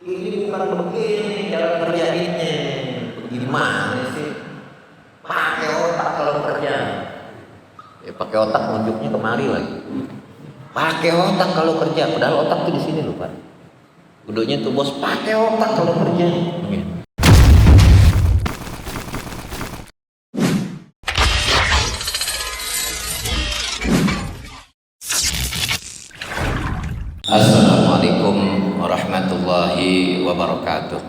Ini bukan begini cara kerjainnya. Gimana sih? Pakai otak kalau kerja. Ya pakai otak nunjuknya kemari lagi. Pakai otak kalau kerja, padahal otak tuh di sini loh, Pak. Kudunya tuh bos pakai otak kalau kerja. Assalamualaikum warahmatullahi wabarakatuh.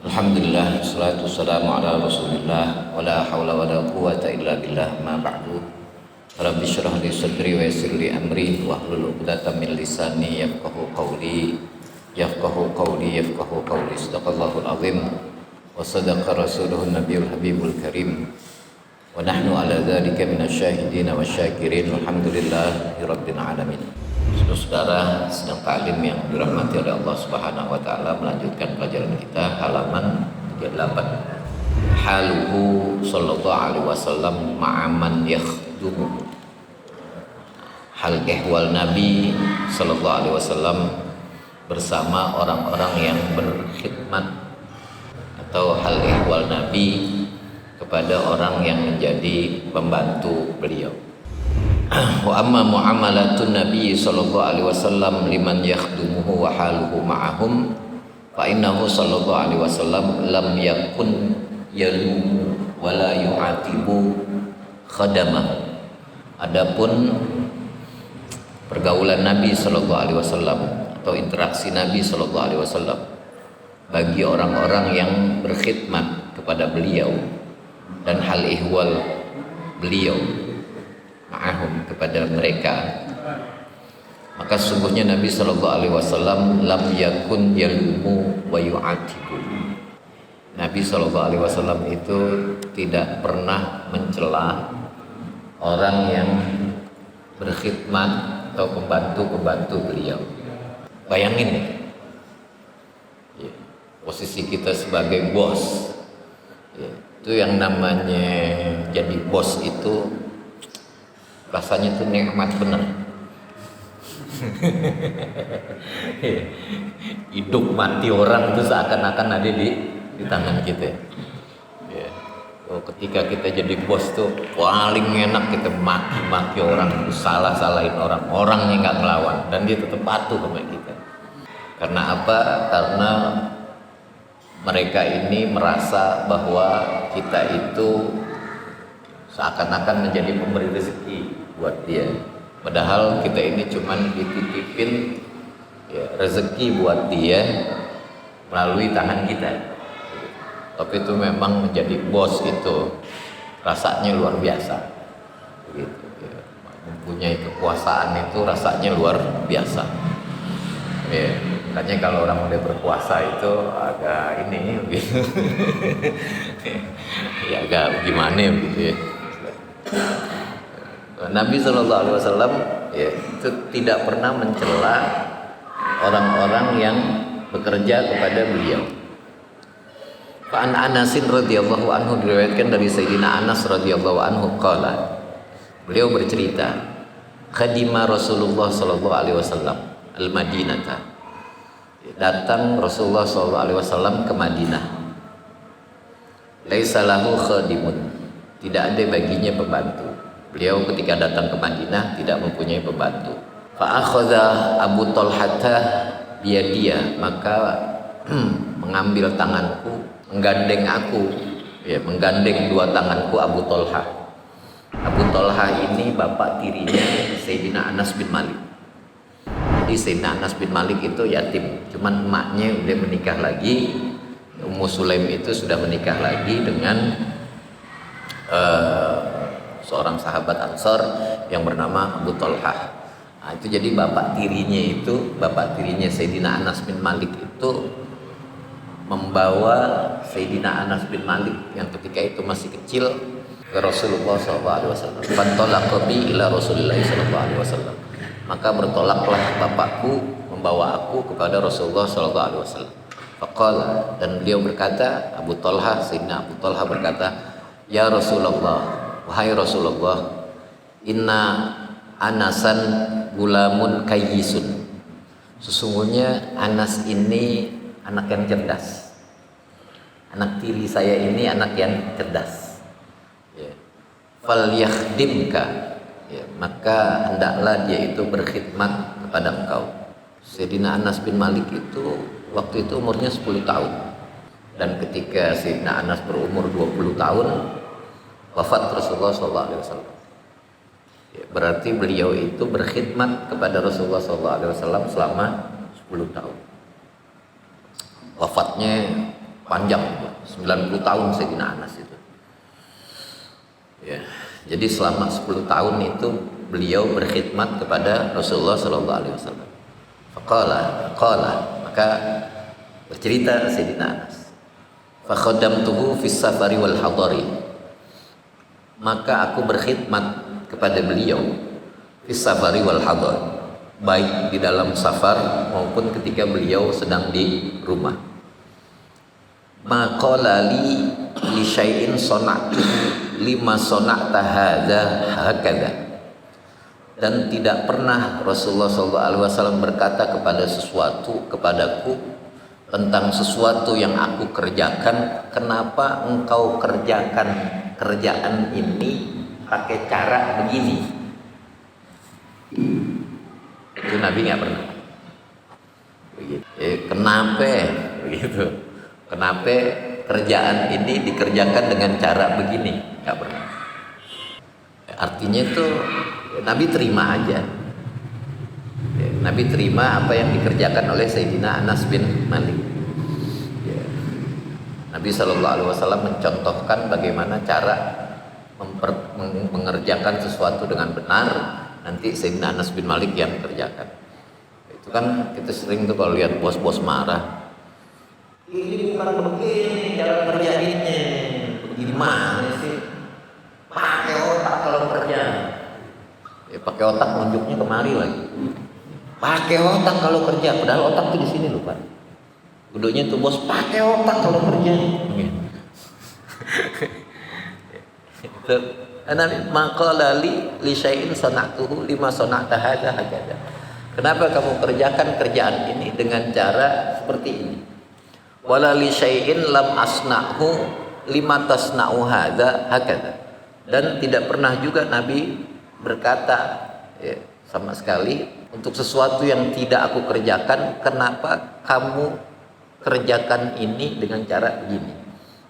Alhamdulillah, wassalatu wassalamu ala rasulillah, wala hawla wala quwata illa billah, ma ba'du. Rabbi syrah li sadri wa yassir li amri wahlul 'uqdatam min lisani yafqahu qawli yafqahu qawli. Sadaqallahul azim wa sadaqa rasuluhun nabiyul habibul karim. Wa nahnu ala dzalika minasyahidin wasyakirin. Alhamdulillahi rabbil alamin. Saudara-saudara sedang ta'lim yang dirahmati oleh Allah Subhanahu wa taala, melanjutkan pelajaran kita halaman 38. Haluhu sallallahu alaihi wasallam ma'aman yakhdumu. Hal ihwal Nabi sallallahu alaihi wasallam bersama orang-orang yang berkhidmat, atau hal ihwal Nabi kepada orang yang menjadi pembantu beliau. Wa amma muamalatun Nabi sallallahu alaihi wasallam liman yakhdumuhu wa haluhu ma'ahum fa innahu sallallahu alaihi wasallam lam yakun yalumu wa la yu'atibu khadamah. Adapun pergaulan Nabi sallallahu alaihi wasallam atau interaksi Nabi sallallahu alaihi wasallam bagi orang-orang yang berkhidmat kepada beliau dan hal ihwal beliau ma'ahum kepada mereka, maka sesungguhnya Nabi sallallahu alaihi wasallam lam yakun yalumu wa yu'atibu. Nabi sallallahu alaihi wasallam itu tidak pernah mencela orang yang berkhidmat atau pembantu-pembantu beliau. Bayangin ya, posisi kita sebagai bos ya, itu yang namanya jadi bos itu rasanya tuh nikmat bener. Hidup mati orang itu seakan-akan ada di tangan kita ya. Ketika kita jadi bos tuh paling enak kita maki-maki orang, salah-salahin orang yang nggak ngelawan, dan dia tetap patuh sama kita. Karena apa? Karena mereka ini merasa bahwa kita itu seakan-akan menjadi pemberi rezeki buat dia, padahal kita ini cuman dititipin ya, rezeki buat dia melalui tangan kita. Tapi itu memang menjadi bos itu rasanya luar biasa gitu ya. Mempunyai kekuasaan itu rasanya luar biasa ya. Makanya kalau orang udah berkuasa itu agak ini gitu. Ya agak gimana gitu ya. Nabi sallallahu alaihi wasallam ya, itu tidak pernah mencela orang-orang yang bekerja kepada beliau. Fa'an Anasin radhiyallahu anhu, diriwayatkan dari Sayyidina Anas radhiyallahu anhu qala, beliau bercerita, khadima Rasulullah sallallahu alaihi wasallam al-Madinata, datang Rasulullah sallallahu alaihi wasallam ke Madinah. Laisa lahu khadimun, tidak ada baginya pembantu. Beliau ketika datang ke Madinah tidak mempunyai pembantu. Fa akhadha Abu Talhah biyadiya, maka mengambil tanganku, menggandeng aku ya, menggandeng dua tanganku Abu Talhah. Abu Talhah ini bapak tirinya Sayyidina Anas bin Malik. Jadi Sayyidina Anas bin Malik itu yatim, cuman emaknya udah menikah lagi. Ummu Sulaim itu sudah menikah lagi dengan seorang sahabat Ansor yang bernama Abu Talhah. Nah, itu jadi bapak tirinya Sayyidina Anas bin Malik itu membawa Sayyidina Anas bin Malik yang ketika itu masih kecil ke Rasulullah SAW. Fantalaqa bi ila Rasulillah SAW. Maka bertolaklah bapakku membawa aku kepada Rasulullah SAW. Faqala, dan beliau berkata, Sayyidina Abu Talhah berkata, ya Rasulullah, wahai Rasulullah, inna Anasan gulamun kayyisun, Sesungguhnya Anas ini anak yang cerdas. Anak tiri saya ini anak yang cerdas. Ya. Falyakhdimka, ya, maka hendaklah dia itu berkhidmat kepada engkau. Sayyidina Anas bin Malik itu waktu itu umurnya 10 tahun. Dan ketika Sayyidina Anas berumur 20 tahun, wafat Rasulullah SAW. Ya, berarti beliau itu berkhidmat kepada Rasulullah SAW selama 10 tahun. Wafatnya panjang, 90 tahun Sayyidina Anas itu. Ya, jadi selama 10 tahun itu beliau berkhidmat kepada Rasulullah SAW. Faqala, maka bercerita Sayyidina Anas. Fakhadamtuhu fis safari wal hadari. Maka aku berkhidmat kepada beliau fis safari wal hadar, baik di dalam safar maupun ketika beliau sedang di rumah. Maqala li syai'in sona'tu lima sona'ta hadza hakadha. Dan tidak pernah Rasulullah SAW berkata kepada sesuatu kepadaku tentang sesuatu yang aku kerjakan, kenapa engkau kerjakan kerjaan ini pakai cara begini. Itu Nabi nggak pernah begitu. Kenapa begitu? Kenapa kerjaan ini dikerjakan dengan cara begini? Nggak pernah. Artinya itu Nabi terima aja. Nabi terima apa yang dikerjakan oleh Sayyidina Anas bin Malik. Nabi SAW mencontohkan bagaimana cara mengerjakan sesuatu dengan benar, nanti Sayyidina Anas bin Malik yang kerjakan. Itu kan kita sering tuh kalau lihat bos-bos marah, ini bukan begini cara kerjainnya, begini mana sih, pakai otak kalau kerja. Ya, pakai otak nunjuknya kemari lagi, pakai otak kalau kerja, padahal otak tuh di sini loh Pak. Duduknya tuh bos, pakai otak kalau kerja. Maqala li syai'in sana'tuhu lima sana'ta hadza hakadha. Kenapa kamu kerjakan kerjaan ini dengan cara seperti ini? Wala li syai'in lam asna'hu lima tasna'u hadza hakadha. Dan tidak pernah juga Nabi berkata, ya, sama sekali untuk sesuatu yang tidak aku kerjakan, kenapa kamu kerjakan ini dengan cara begini?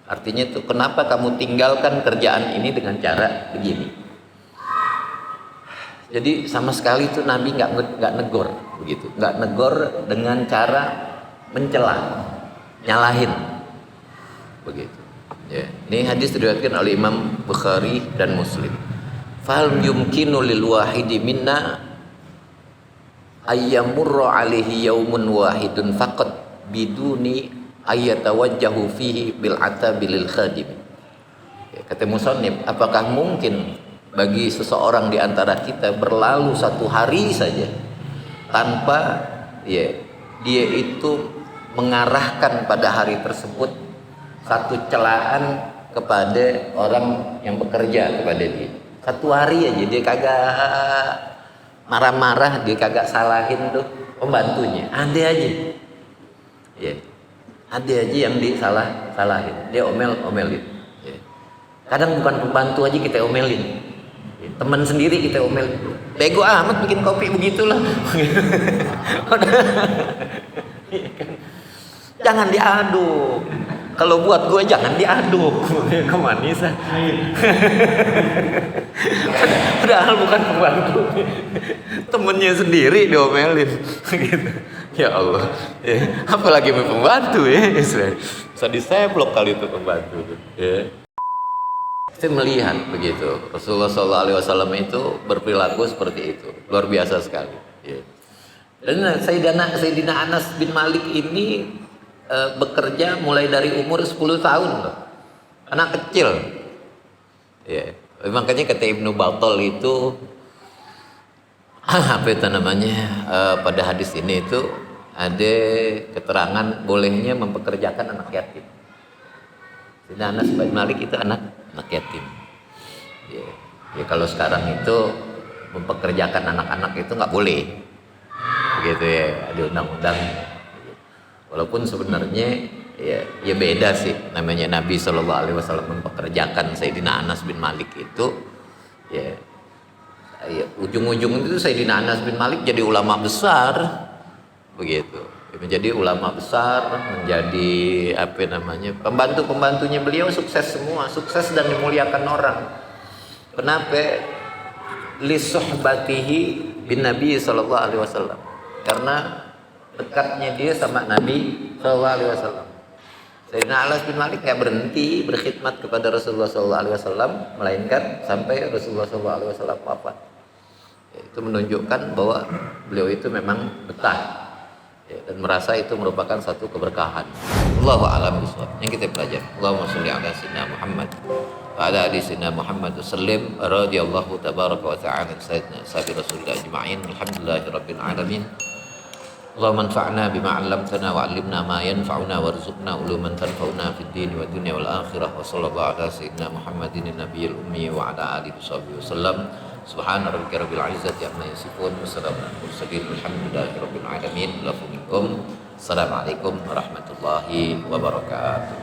Artinya itu kenapa kamu tinggalkan kerjaan ini dengan cara begini? Jadi sama sekali itu Nabi nggak negor begitu, nggak negor dengan cara mencela, nyalahin begitu. Ya, ini hadis diriwayatkan oleh Imam Bukhari dan Muslim. Fal yumkinu lil wahidi minna ayyamurra alaihi yaumun wahidun faqat biduni ayyatawajjahu fihi bil atabil khadim. Kata musannif, apakah mungkin bagi seseorang di antara kita berlalu satu hari saja tanpa ya dia itu mengarahkan pada hari tersebut satu celaan kepada orang yang bekerja kepada dia. Satu hari aja dia kagak marah-marah, dia kagak salahin tuh pembantunya. Ada aja. Ya. Ada aja yang disalahin, dia omelin. Ya. Kadang bukan pembantu aja kita omelin, ya, teman sendiri kita omelin. Bego amat bikin kopi begitulah. Jangan diaduk. Kalau buat gue jangan diaduk. Kemanisan. Padahal bukan pembantu, temennya sendiri diomelin. Gitu. Ya Allah, ya, apalagi pembantu ya, bisa diseblok kali itu pembantu. Ya. Saya melihat begitu Rasulullah SAW itu berperilaku seperti itu, luar biasa sekali. Ya. Dan Sayyidina Anas bin Malik ini bekerja mulai dari umur 10 tahun loh, anak kecil. Ya. Makanya kata Ibnu Battal itu apa itu namanya, pada hadis ini itu ada keterangan bolehnya mempekerjakan anak yatim. Sayyidina Anas bin Malik itu anak yatim. Ya kalau sekarang itu mempekerjakan anak-anak itu nggak boleh. gitu ya, di undang-undang. Walaupun sebenarnya ya beda sih, namanya Nabi Shallallahu Alaihi Wasallam mempekerjakan Sayyidina Anas bin Malik itu ya, ujung-ujung itu Sayyidina Anas bin Malik jadi ulama besar begitu, menjadi ulama besar, menjadi pembantunya beliau sukses semua, sukses dan dimuliakan orang. Kenapa? Li suhbatihi bin Nabi Shallallahu Alaihi Wasallam, karena dekatnya dia sama Nabi Shallallahu Alaihi Wasallam. Sayyidina Anas bin Malik nggak berhenti berkhidmat kepada Rasulullah Shallallahu Alaihi Wasallam, melainkan sampai Rasulullah Shallallahu Alaihi Wasallam wafat. Itu menunjukkan bahwa beliau itu memang betah dan merasa itu merupakan satu keberkahan. Allahu a'lam bishawab. Yang kita pelajari. Allahumma sholli ala sayyidina Muhammad wa ala ali sayyidina Muhammad sallim radhiyallahu tabaraka wa ta'ala sayyidina sahabi Rasulullah ajma'in. Alhamdulillahirabbil alamin. Allahumma anfa'na bima 'allamtana wa 'allimna ma yanfa'una warzuqna uluman tanfa'una fid din wa dunya wal akhirah. Wa sallallahu ala sayyidina Muhammadin nabiyil ummi wa ala alihi wasallam. Subhana rabbika rabbil izzati amma yasifun wa salamun alal mursalin walhamdulillahi rabbil alamin. Assalamualaikum warahmatullahi wabarakatuh.